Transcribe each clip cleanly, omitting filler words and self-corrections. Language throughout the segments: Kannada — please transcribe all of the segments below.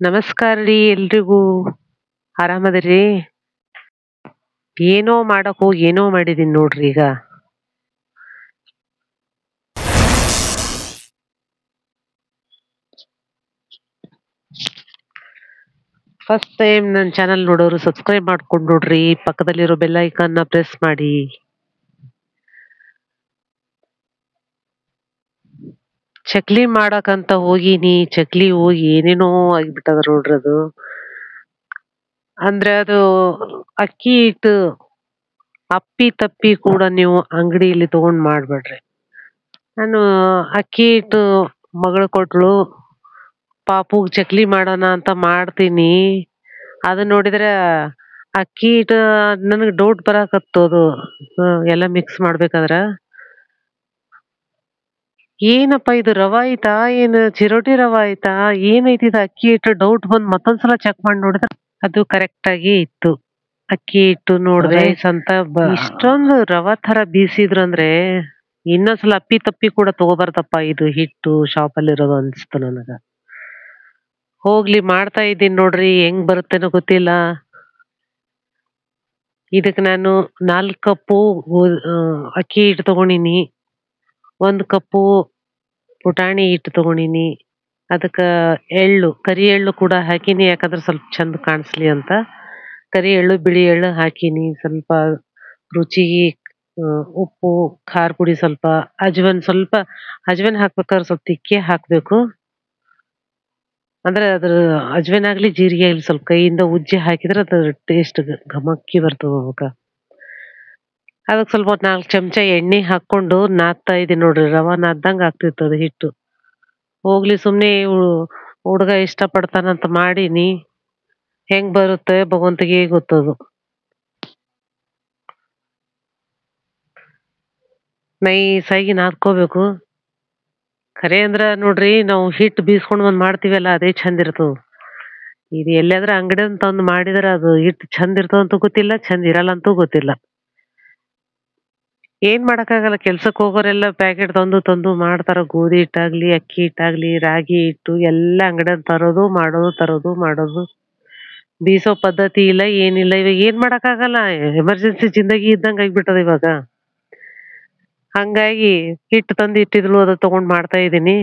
ನಮಸ್ಕಾರ ರೀ ಎಲ್ರಿಗೂ. ಆರಾಮದಿರಿ? ಏನೋ ಮಾಡಕ್ ಹೋಗಿ ಏನೋ ಮಾಡಿದೀನಿ ನೋಡ್ರಿ ಈಗ. ಫಸ್ಟ್ ಟೈಮ್ ನನ್ನ ಚಾನಲ್ ನೋಡೋರು ಸಬ್ಸ್ಕ್ರೈಬ್ ಮಾಡ್ಕೊಂಡು ನೋಡ್ರಿ, ಪಕ್ಕದಲ್ಲಿರೋ ಬೆಲ್ ಐಕಾನ್ ನ ಪ್ರೆಸ್ ಮಾಡಿ. ಚಕ್ಲಿ ಮಾಡಕಂತ ಹೋಗಿನಿ, ಚಕ್ಲಿ ಹೋಗಿ ಏನೇನೋ ಆಗಿಬಿಟ್ಟದ ನೋಡ್ರಿ ಅದು. ಅಂದ್ರೆ ಅದು ಅಕ್ಕಿ ಹಿಟ್ಟು ಅಪ್ಪಿ ತಪ್ಪಿ ಕೂಡ ನೀವು ಅಂಗಡಿಯಲ್ಲಿ ತಗೊಂಡ್ ಮಾಡ್ಬೇಡ್ರಿ. ನಾನು ಅಕ್ಕಿ ಹಿಟ್ಟು ಮಗಳು ಕೊಟ್ಲು, ಪಾಪುಗ್ ಚಕ್ಲಿ ಮಾಡೋಣ ಅಂತ ಮಾಡ್ತೀನಿ. ಅದು ನೋಡಿದ್ರೆ ಅಕ್ಕಿ ಹಿಟ್ಟು ನನಗೆ ಡೌಟ್ ಬರಾಕತ್ತದು. ಎಲ್ಲ ಮಿಕ್ಸ್ ಮಾಡ್ಬೇಕಾದ್ರ ಏನಪ್ಪ ಇದು ರವಾ ಐತಾ ಏನ್ ಚಿರೋಟಿ ರವಾ ಐತಾ ಏನೈತಿ ಇದು ಅಕ್ಕಿ ಹಿಟ್ಟು ಡೌಟ್ ಬಂದ್ ಮತ್ತೊಂದ್ಸಲ ಚೆಕ್ ಮಾಡಿ ನೋಡಿದ್ರೆ ಅದು ಕರೆಕ್ಟ್ ಆಗಿ ಇತ್ತು. ಅಕ್ಕಿ ಹಿಟ್ಟು ನೋಡ್ದೆ ಅಂತ ಇಷ್ಟೊಂದು ರವಾ ತರ ಬೀಸಿದ್ರು ಅಂದ್ರೆ ಇನ್ನೊಂದ್ಸಲ ಅಪ್ಪಿ ತಪ್ಪಿ ಕೂಡ ತಗೋಬಾರ್ದಪ್ಪ ಇದು ಹಿಟ್ಟು ಶಾಪ್ ಅಲ್ಲಿ ಇರೋದು ಅನ್ಸ್ತು ನನಗ. ಹೋಗ್ಲಿ ಮಾಡ್ತಾ ಇದ್ದೀನಿ ನೋಡ್ರಿ, ಹೆಂಗ್ ಬರುತ್ತೇನೋ ಗೊತ್ತಿಲ್ಲ. ಇದಕ್ ನಾನು 4 ಕಪ್ಪು ಅಕ್ಕಿ ಹಿಟ್ಟು ತಗೊಂಡಿನಿ, 1 ಕಪ್ಪು ಪುಟಾಣಿ ಹಿಟ್ಟು ತಗೊಂಡಿನಿ. ಅದಕ್ಕ ಎಳ್ಳು, ಕರಿ ಎಳ್ಳು ಕೂಡ ಹಾಕಿನಿ, ಯಾಕಂದ್ರೆ ಸ್ವಲ್ಪ ಚಂದ ಕಾಣಿಸ್ಲಿ ಅಂತ. ಕರಿ ಎಳ್ಳು ಬಿಳಿ ಎಳ್ಳು ಹಾಕಿನಿ. ಸ್ವಲ್ಪ ರುಚಿಗೆ ಉಪ್ಪು, ಖಾರ ಪುಡಿ ಸ್ವಲ್ಪ, ಅಜ್ವನ್ ಹಾಕ್ಬೇಕಾದ್ರೆ ಸ್ವಲ್ಪ ತಿಕ್ಕಿ ಹಾಕ್ಬೇಕು. ಅಂದ್ರೆ ಅದ್ರ ಅಜ್ವೇನ್ ಆಗ್ಲಿ ಜೀರಿಗೆ ಆಗ್ಲಿ ಸ್ವಲ್ಪ ಕೈಯಿಂದ ಉಜ್ಜಿ ಹಾಕಿದ್ರೆ ಅದ್ರ ಟೇಸ್ಟ್ ಘಮಕ್ಕಿ ಬರ್ತದ ಅದಕ್ಕ. ಅದಕ್ಕೆ ಸ್ವಲ್ಪ 4 ಚಮಚ ಎಣ್ಣೆ ಹಾಕೊಂಡು ನಾದ್ತಾ ಇದೀನಿ ನೋಡ್ರಿ. ರವಾ ನಾದ್ದಂಗ ಆಗ್ತಿರ್ತದ ಹಿಟ್ಟು. ಹೋಗ್ಲಿ ಸುಮ್ನೆ ಹುಡ್ಗ ಇಷ್ಟ ಪಡ್ತಾನಂತ ಮಾಡೀನಿ, ಹೆಂಗ್ ಬರುತ್ತೆ ಭಗವಂತಗೆ ಗೊತ್ತದು. ನೈಸಾಗಿ ನಾದ್ಕೋಬೇಕು. ಖರೆ ಅಂದ್ರ ನೋಡ್ರಿ, ನಾವು ಹಿಟ್ಟು ಬೀಸ್ಕೊಂಡ್ ಬಂದ್ ಮಾಡ್ತೀವಲ್ಲ ಅದೇ ಚಂದ ಇರ್ತದ. ಇದು ಎಲ್ಲಾದ್ರ ಅಂಗಡಿ ತಂದು ಮಾಡಿದ್ರ ಅದು ಹಿಟ್ಟು ಚಂದ ಇರ್ತದಂತೂ ಗೊತ್ತಿಲ್ಲ, ಚಂದ ಇರಲ್ಲ ಅಂತೂ ಗೊತ್ತಿಲ್ಲ. ಏನ್ ಮಾಡಕ್ಕಾಗಲ್ಲ, ಕೆಲ್ಸಕ್ ಹೋಗೋರೆಲ್ಲ ಪ್ಯಾಕೆಟ್ ತಂದು ಮಾಡ್ತಾರ. ಗೋಧಿ ಹಿಟ್ಟಾಗ್ಲಿ, ಅಕ್ಕಿ ಹಿಟ್ಟಾಗ್ಲಿ, ರಾಗಿ ಹಿಟ್ಟು ಎಲ್ಲ ಅಂಗಡಿ ತರೋದು ಮಾಡೋದು. ಬೀಸೋ ಪದ್ಧತಿ ಇಲ್ಲ, ಏನಿಲ್ಲ. ಇವಾಗ ಏನ್ ಮಾಡಕ್ಕಾಗಲ್ಲ, ಎಮರ್ಜೆನ್ಸಿ ಜಿಂದಗಿ ಇದ್ದಂಗ ಆಗ್ಬಿಟ್ಟದ ಇವಾಗ. ಹಂಗಾಗಿ ಹಿಟ್ಟು ತಂದು ಇಟ್ಟಿದ್ಲು, ಅದು ತಗೊಂಡ್ ಮಾಡ್ತಾ ಇದೀನಿ.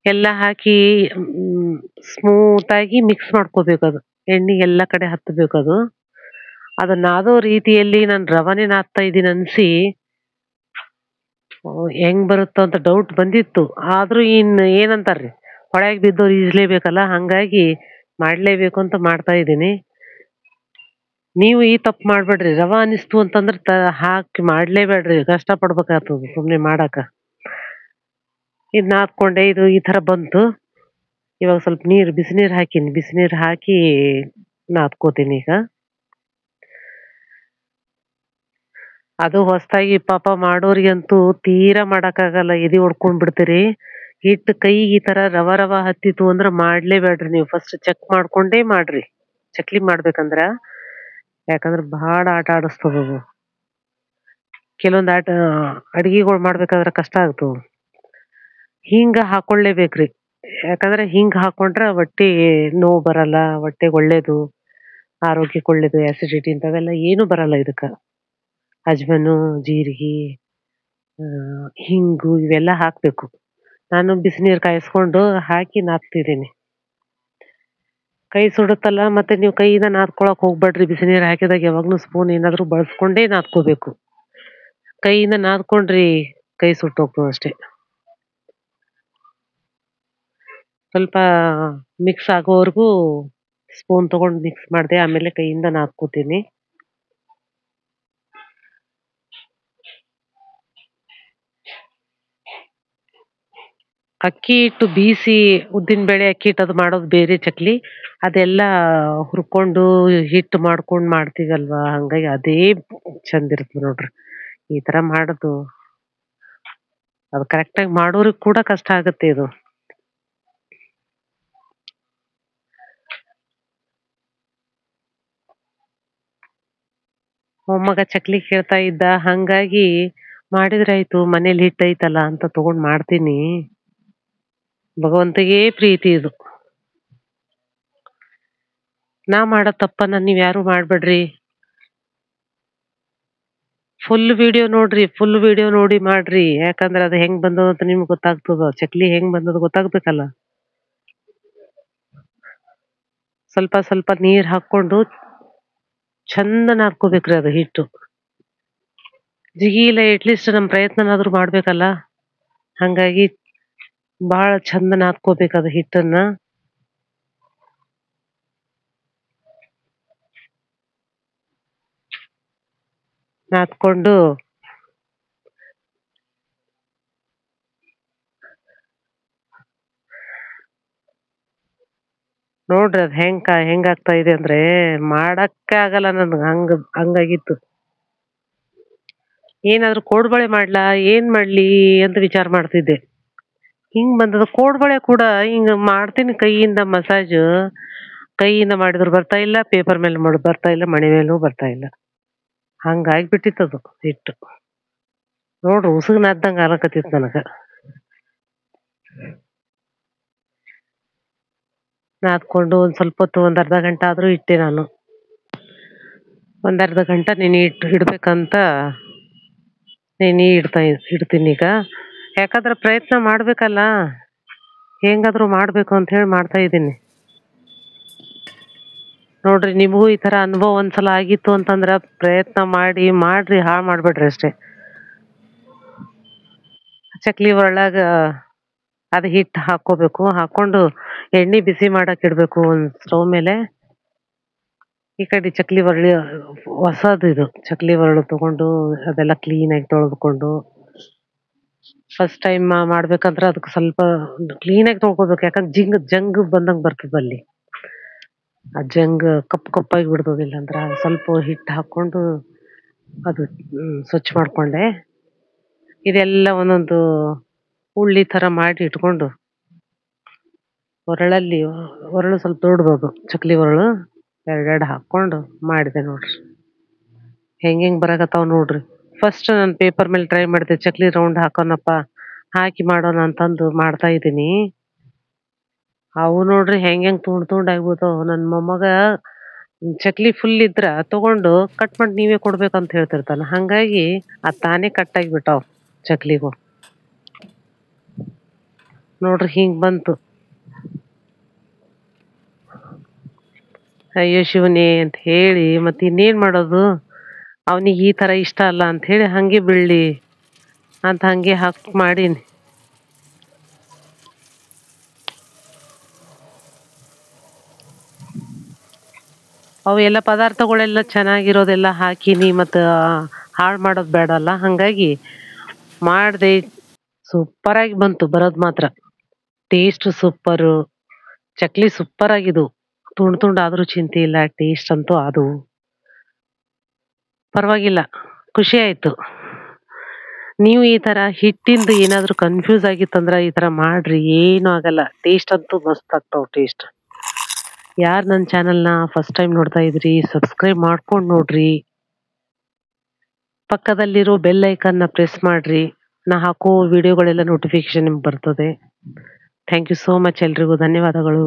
ಎಲ್ಲ ಹಾಕಿ ಸ್ಮೂತ್ ಆಗಿ ಮಿಕ್ಸ್ ಮಾಡ್ಕೋಬೇಕು. ಅದು ಎಣ್ಣೆ ಎಲ್ಲಾ ಕಡೆ ಹತ್ತಬೇಕು. ಅದು ನಾದೋ ರೀತಿಯಲ್ಲಿ ನಾನು ರವಾನೆ ನಾದ್ತಾ ಇದೀನಿ ಅನ್ಸಿ ಹೆಂಗ್ ಬರುತ್ತೋ ಅಂತ ಡೌಟ್ ಬಂದಿತ್ತು. ಆದ್ರೂ ಏನಂತಾರ್ರಿ, ಹೊಳೆಗ್ ಬಿದ್ದವ್ರು ಈಜ್ಲೇಬೇಕಲ್ಲ, ಹಂಗಾಗಿ ಮಾಡ್ಲೇಬೇಕು ಅಂತ ಮಾಡ್ತಾ ಇದೀನಿ. ನೀವು ಈ ತಪ್ಪು ಮಾಡ್ಬೇಡ್ರಿ. ರವಾ ಅನಿಸ್ತು ಅಂತಂದ್ರೆ ಹಾಕಿ ಮಾಡ್ಲೇಬೇಡ್ರಿ, ಕಷ್ಟ ಪಡ್ಬೇಕಾಗ್ತದ ಸುಮ್ನೆ ಮಾಡಾಕ. ಇದ್ ನಾದ್ಕೊಂಡೆ, ಇದು ಈ ತರ ಬಂತು. ಇವಾಗ ಸ್ವಲ್ಪ ಬಿಸಿನೀರ್ ಹಾಕಿನಿ, ಬಿಸಿನೀರ್ ಹಾಕಿ ನಾದ್ಕೋತೀನಿ ಈಗ. ಅದು ಹೊಸದಾಗಿ ಪಾಪ ಮಾಡೋರಿಗಂತೂ ತೀರಾ ಮಾಡಕ್ಕಾಗಲ್ಲ, ಎದಿ ಹೊಡ್ಕೊಂಡ್ ಬಿಡ್ತೀರಿ. ಹಿಟ್ಟು ಕೈಗೆ ಈ ತರ ರವಾ ಹತ್ತಿತು ಅಂದ್ರ ಮಾಡ್ಲೇಬೇಡ್ರಿ. ನೀವು ಫಸ್ಟ್ ಚೆಕ್ ಮಾಡ್ಕೊಂಡೇ ಮಾಡ್ರಿ ಚಕ್ಲಿ ಮಾಡ್ಬೇಕಂದ್ರ. ಯಾಕಂದ್ರ ಬಹಳ ಆಟ ಆಡಿಸ್ತದ. ಕೆಲವೊಂದ್ ಅಡ್ಗಿಗಳು ಮಾಡ್ಬೇಕಾದ್ರ ಕಷ್ಟ ಆಗ್ತವ. ಹಿಂಗ ಹಾಕೊಳ್ಳೇಬೇಕ್ರಿ, ಯಾಕಂದ್ರೆ ಹಿಂಗ್ ಹಾಕೊಂಡ್ರ ಹೊಟ್ಟಿ ನೋವು ಬರಲ್ಲ, ಹೊಟ್ಟೆಗೆ ಒಳ್ಳೇದು, ಆರೋಗ್ಯಕ್ಕೆ ಒಳ್ಳೇದು. ಆಸಿಡಿಟಿ ಇಂಥವೆಲ್ಲ ಏನು ಬರಲ್ಲ ಇದಕ್ಕ. ಅಜ್ವನು, ಜೀರಿಗೆ, ಹಿಂಗು ಇವೆಲ್ಲ ಹಾಕ್ಬೇಕು. ನಾನು ಬಿಸಿನೀರ್ ಕಾಯಿಸ್ಕೊಂಡು ಹಾಕಿ ನಾದ್ತಿದ್ದೀನಿ. ಕೈ ಸುಡುತ್ತಲ್ಲ, ಮತ್ತೆ ನೀವು ಕೈಯಿಂದ ನಾದ್ಕೊಳಕ್ ಹೋಗ್ಬೇಡ್ರಿ. ಬಿಸಿನೀರ್ ಹಾಕಿದಾಗ ಯಾವಾಗ್ಲೂ ಸ್ಪೂನ್ ಏನಾದ್ರು ಬಳಸ್ಕೊಂಡೇ ನಾದ್ಕೋಬೇಕು. ಕೈಯಿಂದ ನಾದ್ಕೊಂಡ್ರಿ ಕೈ ಸುಟ್ಟೋಗ್ತದ ಅಷ್ಟೇ. ಸ್ವಲ್ಪ ಮಿಕ್ಸ್ ಆಗೋವರೆಗೂ ಸ್ಪೂನ್ ತಗೊಂಡ್ ಮಿಕ್ಸ್ ಮಾಡ್ದೆ, ಆಮೇಲೆ ಕೈಯಿಂದ ನಾದ್ಕೋತೀನಿ. ಅಕ್ಕಿ ಹಿಟ್ಟು ಬೀಸಿ, ಉದ್ದಿನ ಬೇಳೆ ಅಕ್ಕಿ ಹಿಟ್ಟು ಅದು ಮಾಡೋದು ಬೇರೆ ಚಕ್ಲಿ. ಅದೆಲ್ಲ ಹುರ್ಕೊಂಡು ಹಿಟ್ಟು ಮಾಡ್ಕೊಂಡ್ ಮಾಡ್ತೀವಲ್ವಾ, ಹಂಗಾಗಿ ಅದೇ ಚಂದ ಇರ್ತದೆ ನೋಡ್ರಿ. ಈ ತರ ಮಾಡೋದು ಅದು ಕರೆಕ್ಟಾಗಿ ಮಾಡೋರಿಗೆ ಕೂಡ ಕಷ್ಟ ಆಗುತ್ತೆ ಇದು. ಮೊಮ್ಮಗ ಚಕ್ಲಿ ಕೇಳ್ತಾ ಇದ್ದ, ಹಂಗಾಗಿ ಮಾಡಿದ್ರಾಯ್ತು, ಮನೇಲಿ ಹಿಟ್ಟೈತಲ್ಲ ಅಂತ ತಗೊಂಡ್ ಮಾಡ್ತೀನಿ. ಭಗವಂತಗೆ ಪ್ರೀತಿ ಇದು. ನಾ ಮಾಡೋ ತಪ್ಪನ್ನ ನೀವ್ ಯಾರು ಮಾಡ್ಬೇಡ್ರಿ. ಫುಲ್ ವಿಡಿಯೋ ನೋಡ್ರಿ, ಫುಲ್ ವಿಡಿಯೋ ನೋಡಿ ಮಾಡ್ರಿ. ಯಾಕಂದ್ರ ಅದ್ ಹೆಂಗ್ ಬಂದದ ಅಂತ ನಿಮ್ಗ್ ಗೊತ್ತಾಗ್ತದ. ಚಕ್ಲಿ ಹೆಂಗ್ ಬಂದದ ಗೊತ್ತಾಗ್ಬೇಕಲ್ಲ. ಸ್ವಲ್ಪ ಸ್ವಲ್ಪ ನೀರ್ ಹಾಕೊಂಡು ಚಂದ ನಾದ್ಕೋಬೇಕ್ರಿ ಅದು ಹಿಟ್ಟು. ಜಿಗಿಲೆ ಅಟ್ಲೀಸ್ಟ್ ನಮ್ ಪ್ರಯತ್ನನಾದ್ರೂ ಮಾಡ್ಬೇಕಲ್ಲ. ಹಂಗಾಗಿ ಬಾಳ ಚಂದ ನಾದ್ಕೋಬೇಕದು ಹಿಟ್ಟನ್ನ. ನಾದ್ಕೊಂಡು ನೋಡ್ರಿ ಅದ್ ಹೆಂಗ್ ಆಗ್ತಾ ಇದೆ ಅಂದ್ರೆ ಮಾಡಕ್ಕೆ ಆಗಲ್ಲ ನನ್ಗ ಹಂಗಾಗಿತ್ತು. ಏನಾದ್ರೂ ಕೋಡ್ಬಳೆ ಮಾಡ್ಲಾ ಏನ್ ಮಾಡ್ಲಿ ಅಂತ ವಿಚಾರ ಮಾಡ್ತಿದ್ದೆ. ಹಿಂಗ್ ಬಂದದ ಕೋಡ್ಬಳೆ ಕೂಡ ಹಿಂಗ್ ಮಾಡ್ತೀನಿ ಕೈಯಿಂದ ಮಸಾಜ್. ಕೈಯಿಂದ ಮಾಡಿದ್ರು ಬರ್ತಾ ಇಲ್ಲ, ಪೇಪರ್ ಮೇಲೆ ಮಾಡೋದು ಬರ್ತಾ ಇಲ್ಲ, ಮಣಿ ಮೇಲೂ ಬರ್ತಾ ಇಲ್ಲ. ಹಂಗಾಗ್ಬಿಟ್ಟಿತ್ತದು ಹಿಟ್ಟು. ನೋಡ್ರಿ ಉಸುಗ್ ನಾದ್ದಂಗ ಆಗಕತ್ತಿತ್ತು ನನಗ. ನಾದ್ಕೊಂಡು ಒಂದ್ ಸ್ವಲ್ಪ ಹೊತ್ತು ಒಂದ್ ಅರ್ಧ ಗಂಟೆ ಆದ್ರೂ ಇಟ್ಟೆ ನಾನು. ಒಂದ್ ಅರ್ಧ ಗಂಟೆ ಇಡ್ಬೇಕಂತ ಇಡ್ತೀನಿ ಈಗ. ಯಾಕಂದ್ರೆ ಪ್ರಯತ್ನ ಮಾಡ್ಬೇಕಲ್ಲ. ಹೆಂಗಾದ್ರೂ ಮಾಡ್ಬೇಕು ಅಂತ ಹೇಳಿ ಮಾಡ್ತಾ ಇದ್ದೀನಿ. ನೋಡ್ರಿ ನಿಮಗೂ ಈ ತರ ಅನುಭವ ಒಂದ್ಸಲ ಆಗಿತ್ತು ಅಂತಂದ್ರ ಪ್ರಯತ್ನ ಮಾಡ್ರಿ, ಹಾಳ್ ಮಾಡ್ಬೇಡ್ರಿ ಅಷ್ಟೇ. ಚಕ್ಲಿ ಒಳಗ ಅದ್ ಹಿಟ್ಟು ಹಾಕೋಬೇಕು. ಹಾಕೊಂಡು ಎಣ್ಣೆ ಬಿಸಿ ಮಾಡಕ್ ಇಡ್ಬೇಕು ಒಂದ್ ಸ್ಟವ್ ಮೇಲೆ. ಈ ಕಡೆ ಚಕ್ಲಿ ಒರಳಿ ಹೊಸದು ಇದು ಚಕ್ಲಿ ಒರಳು ತಗೊಂಡು ಅದೆಲ್ಲ ಕ್ಲೀನ್ ಆಗಿ ತೊಳೆದ್ಕೊಂಡು, ಫಸ್ಟ್ ಟೈಮ್ ಮಾಡ್ಬೇಕಂದ್ರ ಅದಕ್ಕೆ ಸ್ವಲ್ಪ ಕ್ಲೀನ್ ಆಗಿ ತೊಳ್ಕೊಬೇಕು. ಯಾಕಂದ್ರೆ ಜಂಗ್ ಬಂದಂಗ್ ಬರ್ತದ ಅಲ್ಲಿ. ಆ ಜಂಗ್ ಕಪ್ಪಾಗಿ ಬಿಡ್ತದಿಲ್ಲ ಅಂದ್ರ ಸ್ವಲ್ಪ ಹಿಟ್ಟು ಹಾಕೊಂಡು ಅದು ಸ್ವಚ್ಛ ಮಾಡ್ಕೊಂಡೆ. ಇದೆಲ್ಲ ಒಂದೊಂದು ಉಳ್ಳಿ ತರ ಮಾಡಿ ಇಟ್ಕೊಂಡು ಒರಳು ಸ್ವಲ್ಪ ದೊಡ್ಡದು ಚಕ್ಲಿ ಒರಳು ಎರಡೆರಡು ಹಾಕೊಂಡು ಮಾಡಿದೆ ನೋಡ್ರಿ. ಹೆಂಗ್ ಬರಾಕತ್ತಾವ ನೋಡ್ರಿ. ಫಸ್ಟ್ ನಾನು ಪೇಪರ್ ಮೇಲೆ ಟ್ರೈ ಮಾಡಿದೆ ಚಕ್ಲಿ ರೌಂಡ್ ಹಾಕೋಣಪ್ಪ, ಹಾಕಿ ಮಾಡೋಣ ಅಂತಂದು ಮಾಡ್ತಾ ಇದ್ದೀನಿ. ಅವು ನೋಡ್ರಿ ಹೆಂಗ್ ತುಂಡ್ ಆಗ್ಬಿಡ್ತಾವ. ನನ್ ಮೊಮ್ಮಗ ಚಕ್ಲಿ ಫುಲ್ ಇದ್ರ ತಗೊಂಡು ಕಟ್ ಮಾಡಿ ನೀವೇ ಕೊಡ್ಬೇಕಂತ ಹೇಳ್ತಿರ್ತಾನ. ಹಂಗಾಗಿ ಅದ್ ತಾನೇ ಕಟ್ ಆಗಿಬಿಟ್ಟಾವ್ ಚಕ್ಲಿಗೂ. ನೋಡ್ರಿ ಹಿಂಗ್ ಬಂತು. ಅಯ್ಯೋ ಶಿವನೇ ಅಂತ ಹೇಳಿ ಮತ್ತೆ ಇನ್ನೇನ್ ಮಾಡೋದು. ಅವನಿಗೆ ಈ ತರ ಇಷ್ಟ ಅಲ್ಲ ಅಂತ ಹೇಳಿ ಹಂಗೆ ಬೀಳ್ಲಿ ಅಂತ ಹಂಗೆ ಹಾಕಿ ಮಾಡೀನಿ. ಅವು ಎಲ್ಲ ಪದಾರ್ಥಗಳೆಲ್ಲ ಚೆನ್ನಾಗಿರೋದೆಲ್ಲ ಹಾಕಿನಿ, ಮತ್ತ ಹಾಳು ಮಾಡೋದು ಬೇಡ ಅಲ್ಲ. ಹಂಗಾಗಿ ಮಾಡ್ದೆ, ಸೂಪರ್ ಆಗಿ ಬಂತು. ಬರೋದ್ ಮಾತ್ರ ಟೇಸ್ಟ್ ಸೂಪರು. ಚಕ್ಲಿ ಸೂಪರ್ ಆಗಿದ್ದು. ತುಂಡ್ ಆದ್ರೂ ಚಿಂತೆ ಇಲ್ಲ, ಟೇಸ್ಟ್ ಅಂತೂ ಅದು ಪರವಾಗಿಲ್ಲ. ಖುಷಿ ಆಯ್ತು. ನೀವು ಈ ತರ ಹಿಟ್ಟಿಂದು ಏನಾದ್ರೂ ಕನ್ಫ್ಯೂಸ್ ಆಗಿತ್ತಂದ್ರ ಈ ತರ ಮಾಡ್ರಿ, ಏನು ಆಗಲ್ಲ. ಟೇಸ್ಟ್ ಅಂತೂ ಮಸ್ತ್ ಆಗ್ತಾವ ಟೇಸ್ಟ್. ಯಾರ್ ನನ್ನ ಚಾನೆಲ್ನ ಫಸ್ಟ್ ಟೈಮ್ ನೋಡ್ತಾ ಇದ್ರಿ ಸಬ್ಸ್ಕ್ರೈಬ್ ಮಾಡ್ಕೊಂಡ್ ನೋಡ್ರಿ. ಪಕ್ಕದಲ್ಲಿರೋ ಬೆಲ್ ಐಕನ್ನ ಪ್ರೆಸ್ ಮಾಡ್ರಿ. ನಾ ಹಾಕೋ ವಿಡಿಯೋಗಳೆಲ್ಲ ನೋಟಿಫಿಕೇಶನ್ ನಿಮ್ಗೆ ಬರ್ತದೆ. Thank you so much. ಎಲ್ರಿಗೂ ಧನ್ಯವಾದಗಳು.